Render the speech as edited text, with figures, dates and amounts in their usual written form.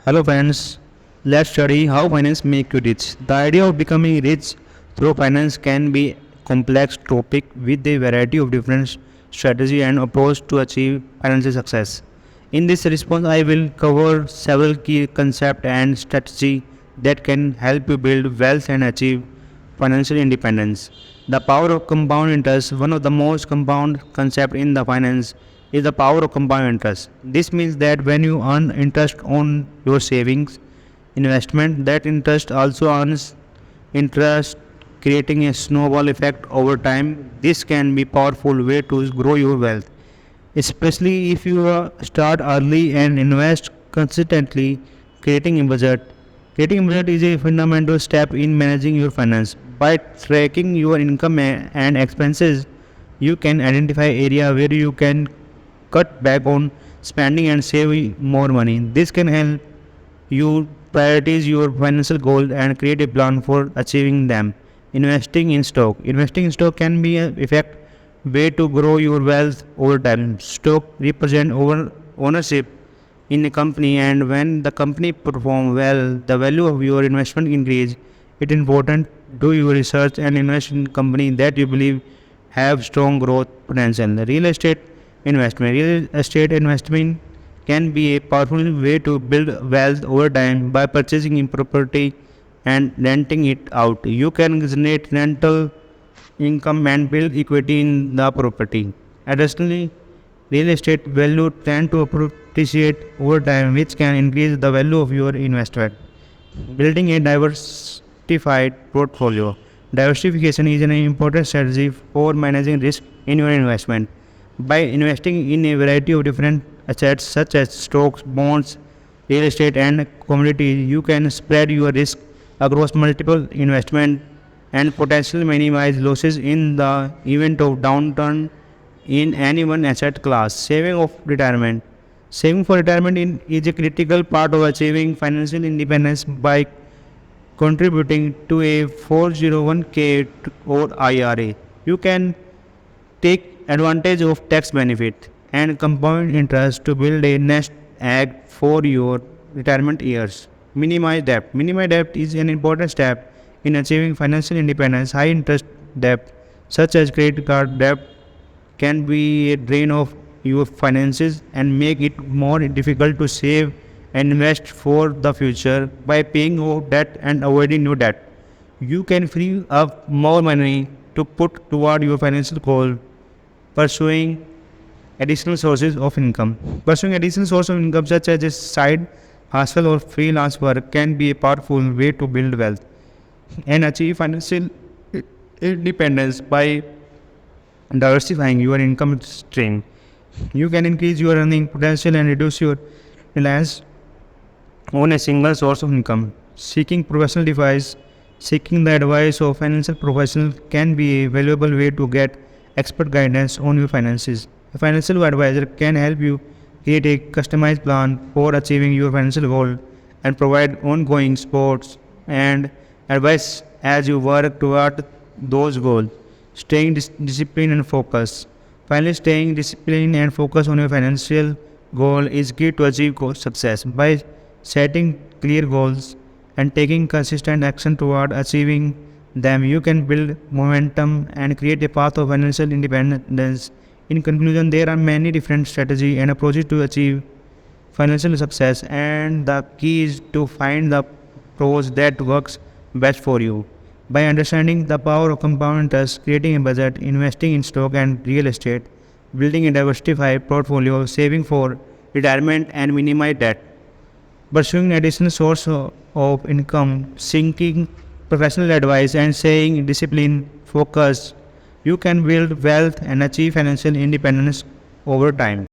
Hello friends, let's study how finance make you rich. The idea of becoming rich through finance can be a complex topic with a variety of different strategy and approach to achieve financial success. In this response, I will cover several key concepts and strategy that can help you build wealth and achieve financial independence. The power of compound interest, one of the most compound concept in the finance is the power of compound interest. This means that when you earn interest on your savings investment, that interest also earns interest, creating a snowball effect over time. This can be powerful way to grow your wealth, especially if you start early and invest consistently. Creating a budget is a fundamental step in managing your finance. By tracking your income and expenses, you can identify area where you can cut back on spending and save more money. This can help you prioritize your financial goals and create a plan for achieving them. Investing in stock can be an effective way to grow your wealth over time. Stock represent over ownership in a company, and when the company perform well, the value of your investment increase. It is important do your research and invest in company that you believe have strong growth potential. Real estate investment can be a powerful way to build wealth over time. By purchasing in property and renting it out, you can generate rental income and build equity in the property. Additionally, real estate value tend to appreciate over time, which can increase the value of your investment. Building a diversified portfolio. Diversification is an important strategy for managing risk in your investment. By investing in a variety of different assets such as stocks, bonds, real estate, and commodities, you can spread your risk across multiple investments and potentially minimize losses in the event of downturn in any one asset class. Saving for retirement is a critical part of achieving financial independence. By contributing to a 401k or IRA, you can take advantage of tax benefit and compound interest to build a nest egg for your retirement years. Minimize debt is an important step in achieving financial independence. High interest debt, such as credit card debt, can be a drain of your finances and make it more difficult to save and invest for the future. By paying off debt and avoiding new debt, you can free up more money to put toward your financial goal. Pursuing additional sources of income. Pursuing additional source of income such as a side hustle or freelance work can be a powerful way to build wealth and achieve financial independence. By diversifying your income stream, you can increase your earning potential and reduce your reliance on a single source of income. Seeking the advice of financial professionals can be a valuable way to get expert guidance on your finances. A financial advisor can help you create a customized plan for achieving your financial goal and provide ongoing support and advice as you work toward those goals. Staying disciplined and focused. Finally, staying disciplined and focused on your financial goal is key to achieve success. By setting clear goals and taking consistent action toward achieving them, you can build momentum and create a path of financial independence. In conclusion, there are many different strategies and approaches to achieve financial success, and the key is to find the approach that works best for you. By understanding the power of compound interest, creating a budget, investing in stock and real estate, building a diversified portfolio, saving for retirement and minimize debt, pursuing additional source of income, seeking professional advice, and staying disciplined, focused, you can build wealth and achieve financial independence over time.